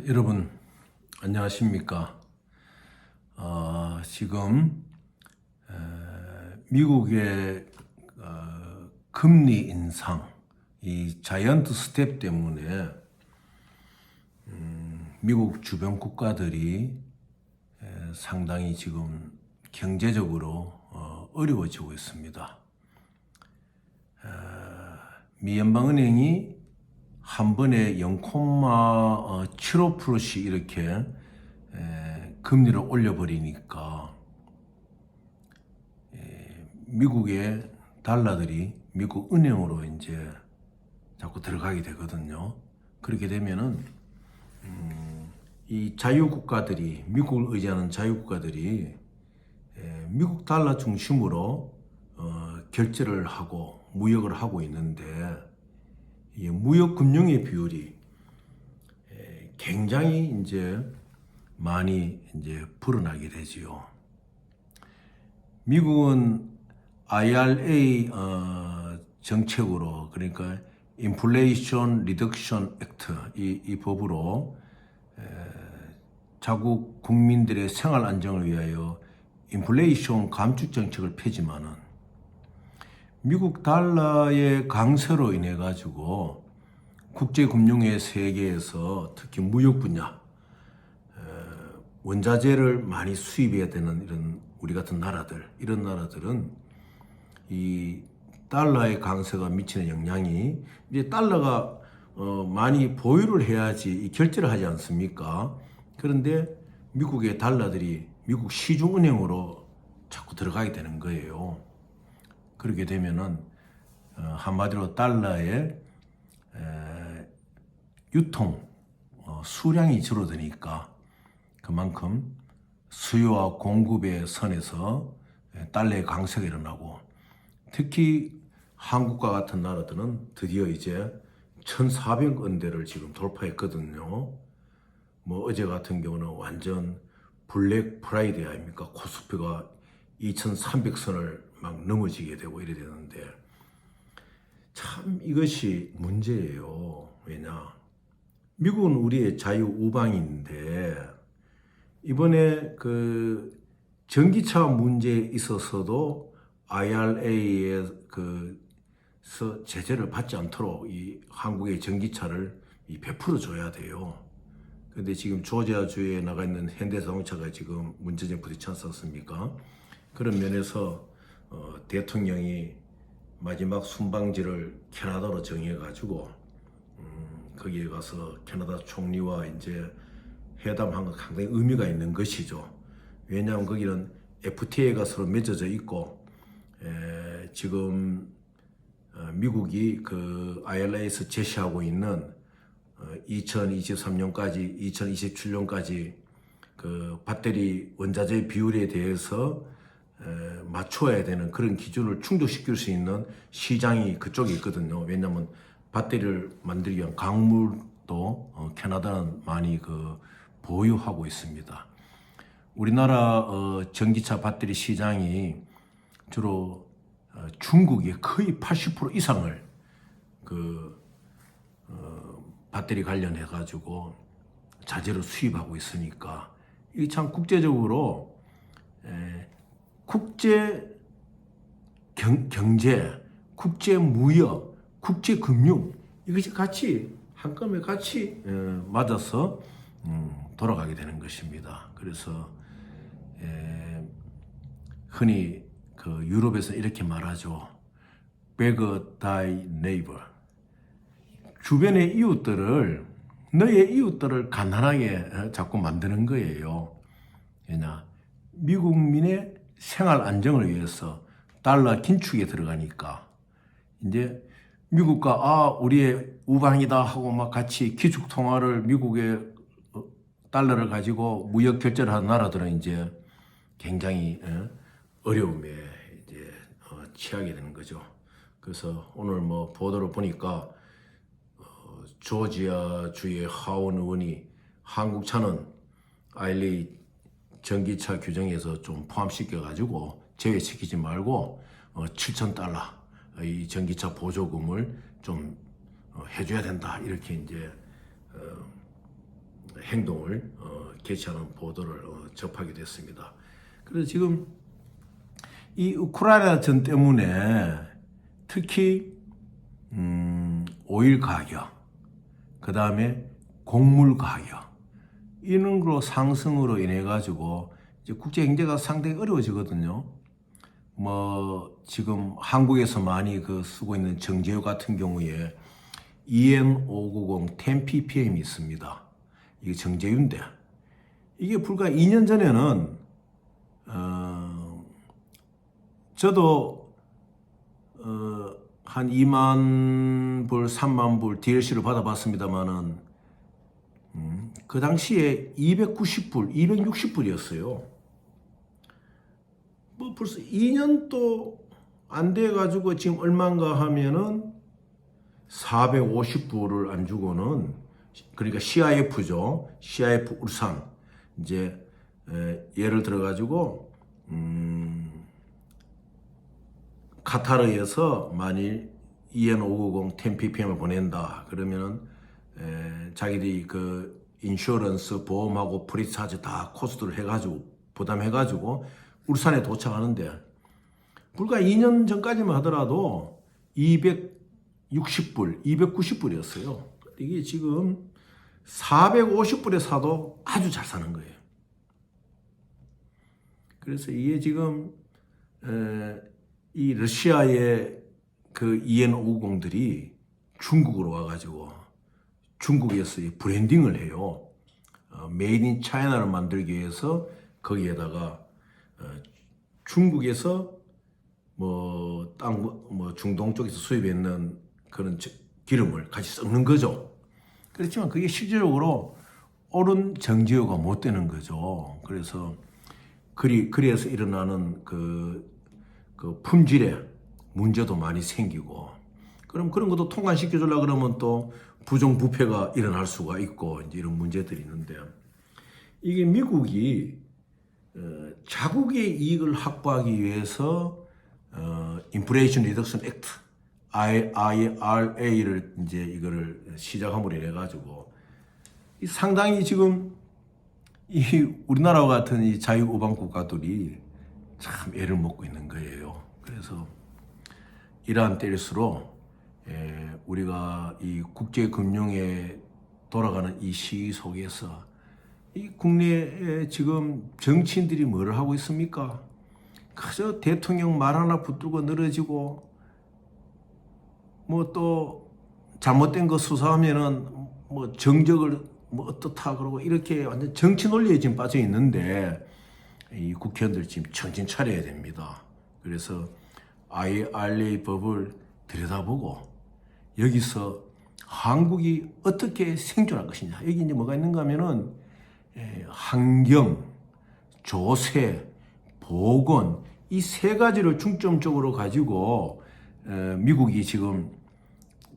여러분 안녕하십니까? 지금 미국의 금리 인상, 이 자이언트 스텝 때문에 미국 주변 국가들이 상당히 지금 경제적으로 어려워지고 있습니다. 미 연방은행이 한 번에 0.75%씩 이렇게 금리를 올려버리니까 미국의 달러들이 미국 은행으로 이제 자꾸 들어가게 되거든요. 그렇게 되면은 이 자유국가들이, 미국을 의지하는 자유국가들이 미국 달러 중심으로 결제를 하고 무역을 하고 있는데, 이 무역 금융의 비율이 굉장히 이제 많이 이제 불어나게 되지요. 미국은 IRA 정책으로, 그러니까 인플레이션 리덕션 액트, 이 법으로 자국 국민들의 생활 안정을 위하여 인플레이션 감축 정책을 펴지만은 미국 달러의 강세로 인해 가지고 국제금융의 세계에서 특히 무역 분야, 원자재를 많이 수입해야 되는 이런 우리 같은 나라들, 이런 나라들은 이 달러의 강세가 미치는 영향이, 이제 달러가 많이 보유를 해야지 결제를 하지 않습니까? 그런데 미국의 달러들이 미국 시중은행으로 자꾸 들어가게 되는 거예요. 그렇게 되면은 한마디로 달러의 유통 수량이 줄어드니까 그만큼 수요와 공급의 선에서 달러의 강세가 일어나고, 특히 한국과 같은 나라들은 드디어 이제 1,400원대를 지금 돌파했거든요. 뭐 어제 같은 경우는 완전 블랙 프라이데이 아닙니까? 코스피가 2,300선을 막 넘어지게 되고 이래 되는데, 참 이것이 문제예요. 왜냐? 미국은 우리의 자유 우방인데 이번에 그 전기차 문제에 있어서도 IRA에 그서 제재를 받지 않도록 이 한국의 전기차를 100% 줘야 돼요. 근데 지금 조지아주에 나가 있는 현대자동차가 지금 문제점 부딪히지 않습니까? 그런 면에서 대통령이 마지막 순방지를 캐나다로 정해가지고 거기에 가서 캐나다 총리와 이제 회담한 건 상당히 의미가 있는 것이죠. 왜냐하면 거기는 FTA가 서로 맺어져 있고, 지금 미국이 그 IRA에서 제시하고 있는 2023년까지 2027년까지 그 배터리 원자재 비율에 대해서 맞춰야 되는 그런 기준을 충족시킬 수 있는 시장이 그쪽에 있거든요. 왜냐하면 배터리를 만들기 위한 광물도 캐나다는 많이 보유하고 있습니다. 우리나라 전기차 배터리 시장이 주로 중국의 거의 80% 이상을 배터리 관련해 가지고 자재로 수입하고 있으니까, 이 참 국제적으로 국제 경제, 국제 무역, 국제 금융, 이것이 같이 한꺼번에 같이 맞아서 돌아가게 되는 것입니다. 그래서 흔히 유럽에서 이렇게 말하죠. Beggar thy neighbor. 주변의 이웃들을, 너의 이웃들을 가난하게 자꾸 만드는 거예요. 왜냐? 미국민의 생활 안정을 위해서 달러 긴축에 들어가니까 이제 미국과 우리의 우방이다 하고 막 같이 기축 통화를, 미국의 달러를 가지고 무역 결제를 하는 나라들은 이제 굉장히 어려움에 이제 취하게 되는 거죠. 그래서 오늘 뭐 보도를 보니까 조지아주의 하원 의원이 한국차는 IRA 전기차 규정에서 좀 포함시켜가지고 제외시키지 말고 $7,000 이 전기차 보조금을 좀 해줘야 된다, 이렇게 이제 행동을 개최하는 보도를 접하게 됐습니다. 그래서 지금 이 우크라이나 전 때문에 특히 오일 가격, 그 다음에 곡물 가격 이런 거로 상승으로 인해 가지고 이제 국제 경제가 상당히 어려워지거든요. 뭐 지금 한국에서 많이 쓰고 있는 정제유 같은 경우에 EN590 10ppm이 있습니다. 이게 정제유인데 이게 불과 2년 전에는 저도 한 2만 불, 3만 불 DLC를 받아봤습니다만은 그 당시에 290불, 260불이었어요. 뭐 벌써 2년도 안 돼가지고 지금 얼마인가 하면은 450불을 안 주고는, 그러니까 CIF죠. CIF 울산. 이제 예를 들어가지고 카타르에서 만일 EN590 10ppm을 보낸다 그러면은 자기들이 인슈런스 보험하고 프리차지 다 코스트를 해가지고 부담해가지고 울산에 도착하는데 불과 2년 전까지만 하더라도 260불, 290불이었어요. 이게 지금 450불에 사도 아주 잘 사는 거예요. 그래서 이게 지금 이 러시아의 EN590들이 중국으로 와가지고 중국에서 브랜딩을 해요. 메이드 인 차이나를 만들기 위해서 거기에다가 중국에서 중동 쪽에서 수입했는 그런 기름을 같이 섞는 거죠. 그렇지만 그게 실질적으로 옳은 정제유가 못 되는 거죠. 그래서 그래서 일어나는 그 품질에 문제도 많이 생기고, 그럼 그런 것도 통관시켜 주려고 그러면 또 부정부패가 일어날 수가 있고 이제 이런 문제들이 있는데, 이게 미국이 자국의 이익을 확보하기 위해서 인플레이션 리덕션 액트 IRA를 이제 이거를 시작함으로 인해 가지고 상당히 지금 이 우리나라와 같은 이 자유우방 국가들이 참 애를 먹고 있는 거예요. 그래서 이러한 때일수록 우리가 이 국제 금융에 돌아가는 이 시기 속에서 이 국내에 지금 정치인들이 뭘 하고 있습니까? 그저 대통령 말 하나 붙들고 늘어지고 뭐 또 잘못된 거 수사하면은 뭐 정적을 뭐 어떻다 그러고 이렇게 완전 정치 논리에 지금 빠져 있는데, 이 국회의원들 지금 정신 차려야 됩니다. 그래서 IRA 법을 들여다보고 여기서 한국이 어떻게 생존할 것이냐. 여기 이제 뭐가 있는가 하면은 환경, 조세, 보건 이 세 가지를 중점적으로 가지고 미국이 지금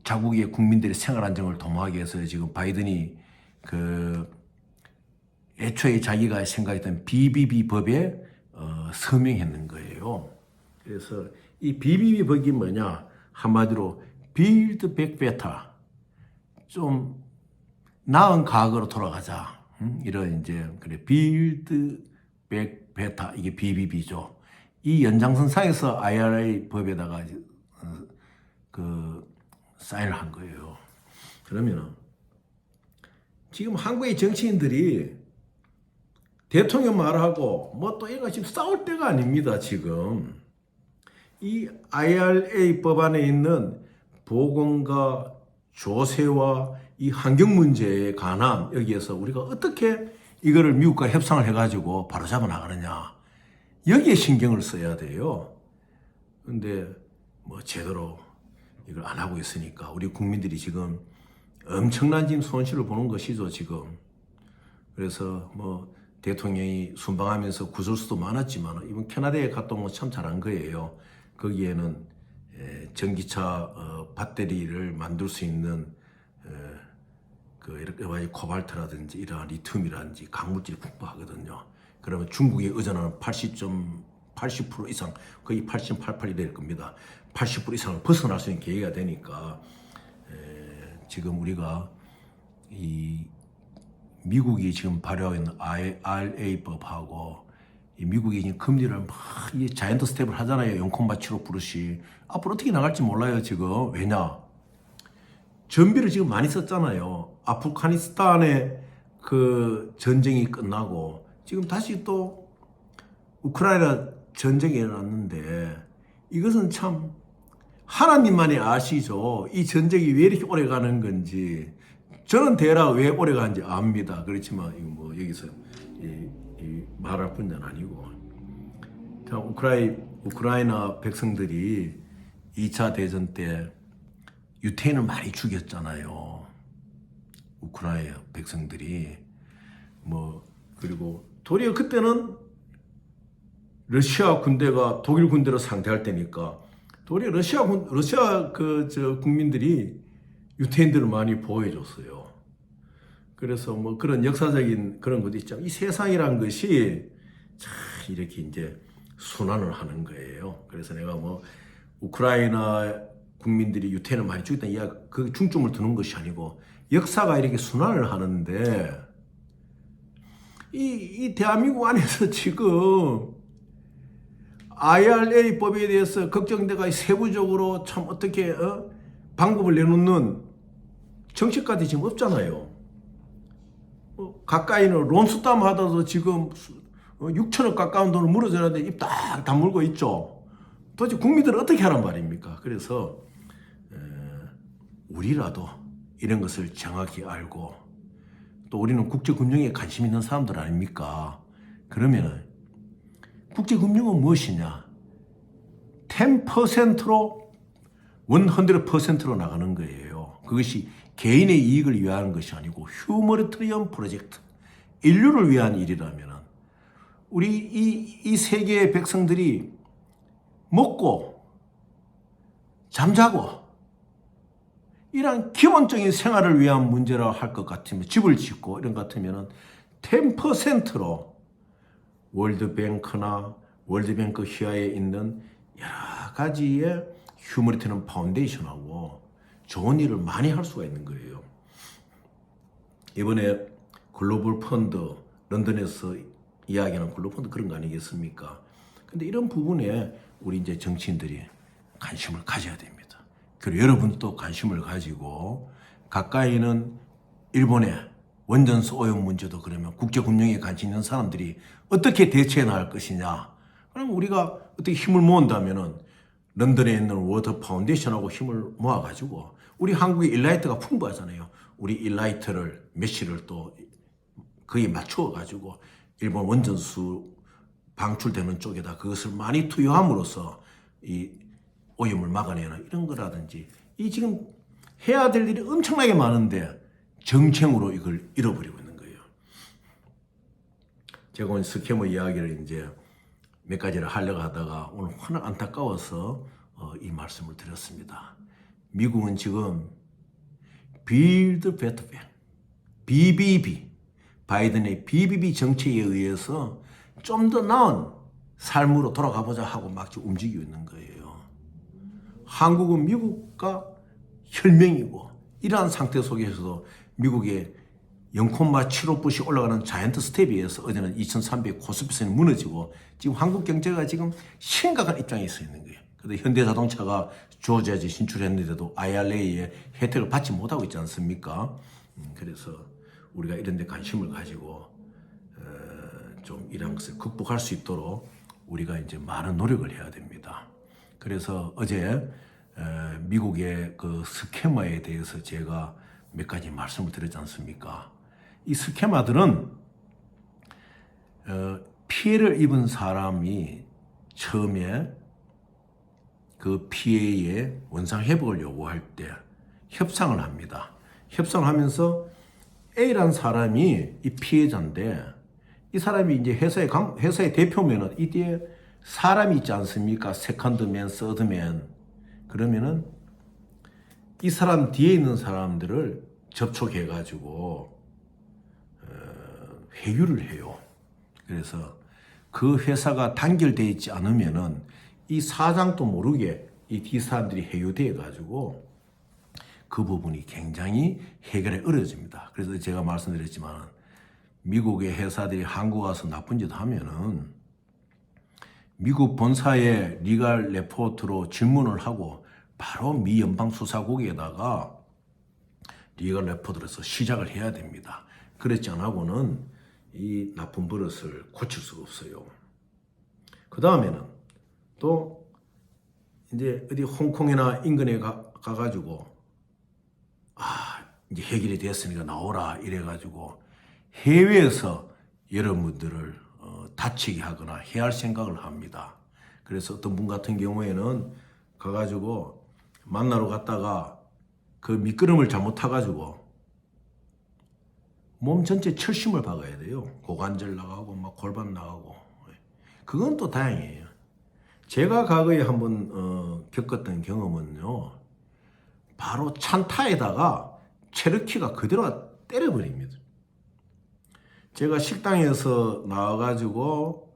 자국의 국민들의 생활 안정을 도모하기 위해서 지금 바이든이 애초에 자기가 생각했던 BBB 법에 서명했는 거예요. 그래서 이 BBB 법이 뭐냐? 한마디로 Build Back Better, 좀 나은 과거로 돌아가자. 이런 이제 Build Back Better, 이게 BBB죠. 이 연장선상에서 IRA 법에다가 사인을 한 거예요. 그러면은 지금 한국의 정치인들이 대통령 말하고 뭐 또 이거 지금 싸울 때가 아닙니다. 지금 이 IRA 법안에 있는 보건과 조세와 이 환경 문제에 관한 여기에서 우리가 어떻게 이거를 미국과 협상을 해가지고 바로잡아 나가느냐, 여기에 신경을 써야 돼요. 근데 뭐 제대로 이걸 안 하고 있으니까 우리 국민들이 지금 엄청난 지금 손실을 보는 것이죠, 지금. 그래서 뭐 대통령이 순방하면서 구설수도 많았지만 이번 캐나다에 갔다 온 건 참 잘한 거예요. 거기에는 전기차 배터리를 만들 수 있는 이렇게 코발트라든지 이러한 리튬이라든지 강물질이 풍부하거든요. 그러면 중국에 의존하는 80% 이상, 거의 80.88이 될 겁니다. 80% 이상을 벗어날 수 있는 계기가 되니까 지금 우리가 이 미국이 지금 발효하고 있는 IRA법하고 이 미국이 지금 금리를 막 이 자이언트 스텝을 하잖아요. 0.75 브루시. 앞으로 어떻게 나갈지 몰라요, 지금. 왜냐? 전비를 지금 많이 썼잖아요. 아프가니스탄의 그 전쟁이 끝나고 지금 다시 또 우크라이나 전쟁이 일어났는데 이것은 참 하나님만이 아시죠. 이 전쟁이 왜 이렇게 오래 가는 건지. 저는 대략 왜 오래 가는지 압니다. 그렇지만 이거 뭐 여기서 이 말할 뿐만 아니고 참 우크라이나 백성들이 2차 대전 때 유태인을 많이 죽였잖아요. 우크라이나 백성들이 뭐 그리고 도리어 그때는 러시아 군대가 독일 군대로 상대할 때니까 도리어 러시아 국민들이 유태인들을 많이 보호해줬어요. 그래서 뭐 그런 역사적인 그런 것도 있죠. 이 세상이란 것이 참 이렇게 이제 순환을 하는 거예요. 그래서 내가 뭐 우크라이나 국민들이 유태인을 많이 죽였다는 이야기, 그 중점을 두는 것이 아니고 역사가 이렇게 순환을 하는데 이 대한민국 안에서 지금 IRA법에 대해서 걱정돼가 세부적으로 참 어떻게 방법을 내놓는 정책까지 지금 없잖아요. 가까이는 론스담 하다도 지금 6천억 가까운 돈을 물어줘야 입 딱 다물고 있죠. 도대체 국민들은 어떻게 하란 말입니까? 그래서 우리라도 이런 것을 정확히 알고 또 우리는 국제금융에 관심 있는 사람들 아닙니까? 그러면 국제금융은 무엇이냐? 10%로 100%로 나가는 거예요. 그것이 개인의 이익을 위한 것이 아니고 휴머니테리언 프로젝트, 인류를 위한 일이라면 우리 이 세계의 백성들이 먹고 잠자고 이런 기본적인 생활을 위한 문제라 할 것 같으면 집을 짓고 이런 것 같으면 10%로 월드뱅크나 월드뱅크 휘하에 있는 여러 가지의 휴머니테리언 파운데이션하고 좋은 일을 많이 할 수가 있는 거예요. 이번에 글로벌 펀드, 런던에서 이야기하는 글로벌 펀드 그런 거 아니겠습니까? 근데 이런 부분에 우리 이제 정치인들이 관심을 가져야 됩니다. 그리고 여러분도 관심을 가지고 가까이는 일본의 원전수 오염 문제도 그러면 국제금융에 관심 있는 사람들이 어떻게 대처해 나갈 것이냐. 그럼 우리가 어떻게 힘을 모은다면은 런던에 있는 워터 파운데이션하고 힘을 모아가지고 우리 한국의 일라이트가 풍부하잖아요. 우리 일라이트를 메시를 또 거기에 맞추어가지고 일본 원전수 방출되는 쪽에다 그것을 많이 투여함으로써 이 오염을 막아내는 이런 거라든지 이 지금 해야 될 일이 엄청나게 많은데 정쟁으로 이걸 잃어버리고 있는 거예요. 제가 오늘 스캐머 이야기를 이제 몇 가지를 하려고 하다가 오늘 화는 안타까워서 이 말씀을 드렸습니다. 미국은 지금 Build Better Back, BBB, 바이든의 BBB 정책에 의해서 좀 더 나은 삶으로 돌아가보자 하고 막 지금 움직이고 있는 거예요. 한국은 미국과 혈맹이고 이러한 상태 속에서도 미국의 0.75%씩 올라가는 자이언트 스텝에 의해서 어제는 2300 코스피선이 무너지고 지금 한국 경제가 지금 심각한 입장에 서 있는 거예요. 그런데 현대자동차가 조지아주 진출했는데도 IRA의 혜택을 받지 못하고 있지 않습니까? 그래서 우리가 이런 데 관심을 가지고 좀 이런 것을 극복할 수 있도록 우리가 이제 많은 노력을 해야 됩니다. 그래서 어제 미국의 그 스캐머에 대해서 제가 몇 가지 말씀을 드렸지 않습니까? 이 스캐머들은 피해를 입은 사람이 처음에 그 피해의 원상 회복을 요구할 때 협상을 합니다. 협상을 하면서 A라는 사람이 이 피해자인데 이 사람이 이제 회사의 대표면은 이 뒤에 사람이 있지 않습니까? 세컨드맨, 서드맨. 그러면은 이 사람 뒤에 있는 사람들을 접촉해가지고 회유를 해요. 그래서 그 회사가 단결되어 있지 않으면은 이 사장도 모르게 이 뒤 사람들이 회유돼가지고 그 부분이 굉장히 해결에 어려워집니다. 그래서 제가 말씀드렸지만 미국의 회사들이 한국 와서 나쁜 짓 하면은 미국 본사에 리갈 레포트로 질문을 하고 바로 미 연방수사국에다가 리갈 레포트로서 시작을 해야 됩니다. 그렇지 않고는 이 나쁜 버릇을 고칠 수가 없어요. 그 다음에는 또 이제 어디 홍콩이나 인근에 가가지고 이제 해결이 됐으니까 나오라 이래가지고 해외에서 여러분들을 다치게 하거나 해할 생각을 합니다. 그래서 어떤 분 같은 경우에는 가가지고 만나러 갔다가 그 미끄럼을 잘못 타가지고 몸 전체 철심을 박아야 돼요. 고관절 나가고 막 골반 나가고. 그건 또 다행이에요. 제가 과거에 한번 겪었던 경험은요. 바로 찬타에다가 체르키가 그대로 때려버립니다. 제가 식당에서 나와가지고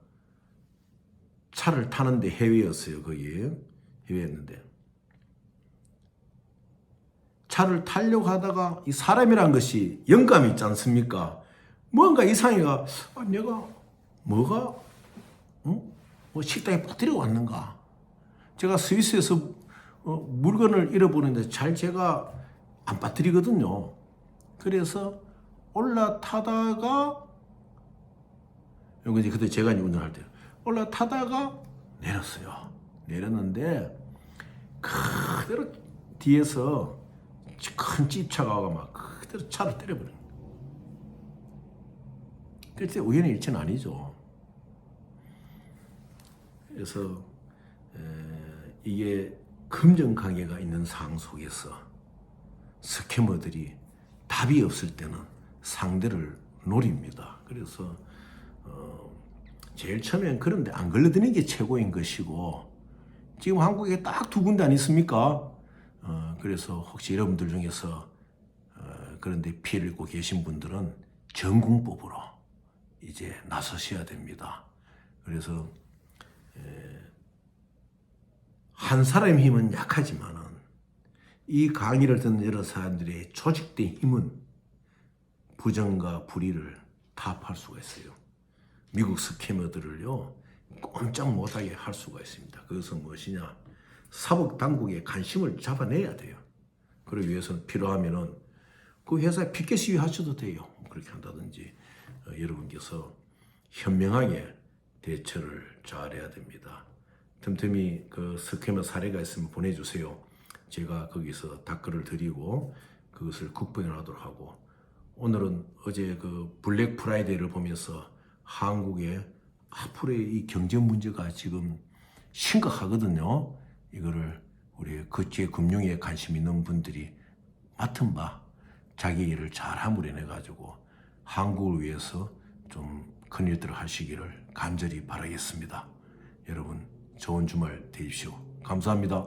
차를 타는데 해외였어요. 거기 해외였는데 차를 타려고 하다가 이 사람이란 것이 영감이 있지 않습니까? 뭔가 이상해가 내가 뭐가 뭐 식당에 빠뜨려 왔는가? 제가 스위스에서 물건을 잃어버리는데 잘 제가 안 빠뜨리거든요. 그래서 올라타다가 여기 그때 제가 운전할 때 올라타다가 내렸어요. 내렸는데 그대로 뒤에서 큰 집차가 와가 막 그대로 차를 때려버린 거예요. 그때 우연의 일치는 아니죠. 그래서 이게 금전관계가 있는 상황 속에서 스캐머들이 답이 없을 때는 상대를 노립니다. 그래서 제일 처음엔 그런데 안 걸려드는 게 최고인 것이고 지금 한국에 딱 두 군데 아니습니까? 그래서 혹시 여러분들 중에서 그런데 피해를 입고 계신 분들은 전공법으로 이제 나서셔야 됩니다. 그래서 한 사람의 힘은 약하지만은 이 강의를 듣는 여러 사람들의 조직된 힘은 부정과 불의를 타압할 수가 있어요. 미국 스캐머들을요 꼼짝 못하게 할 수가 있습니다. 그것은 무엇이냐? 사법 당국의 관심을 잡아내야 돼요. 그러기 위해서는 필요하면은 그 회사에 피켓 시위 하셔도 돼요. 그렇게 한다든지 여러분께서 현명하게 대처를 잘해야 됩니다. 틈틈이 그 스캐머 사례가 있으면 보내주세요. 제가 거기서 답글을 드리고 그것을 국번하도록 하고 오늘은 어제 그 블랙 프라이데이를 보면서 한국의 앞으로의 이 경제 문제가 지금 심각하거든요. 이거를 우리 거치의 금융에 관심 있는 분들이 맡은 바 자기 일을 잘 하무려내 가지고 한국을 위해서 좀 큰 일들을 하시기를 간절히 바라겠습니다. 여러분 좋은 주말 되십시오. 감사합니다.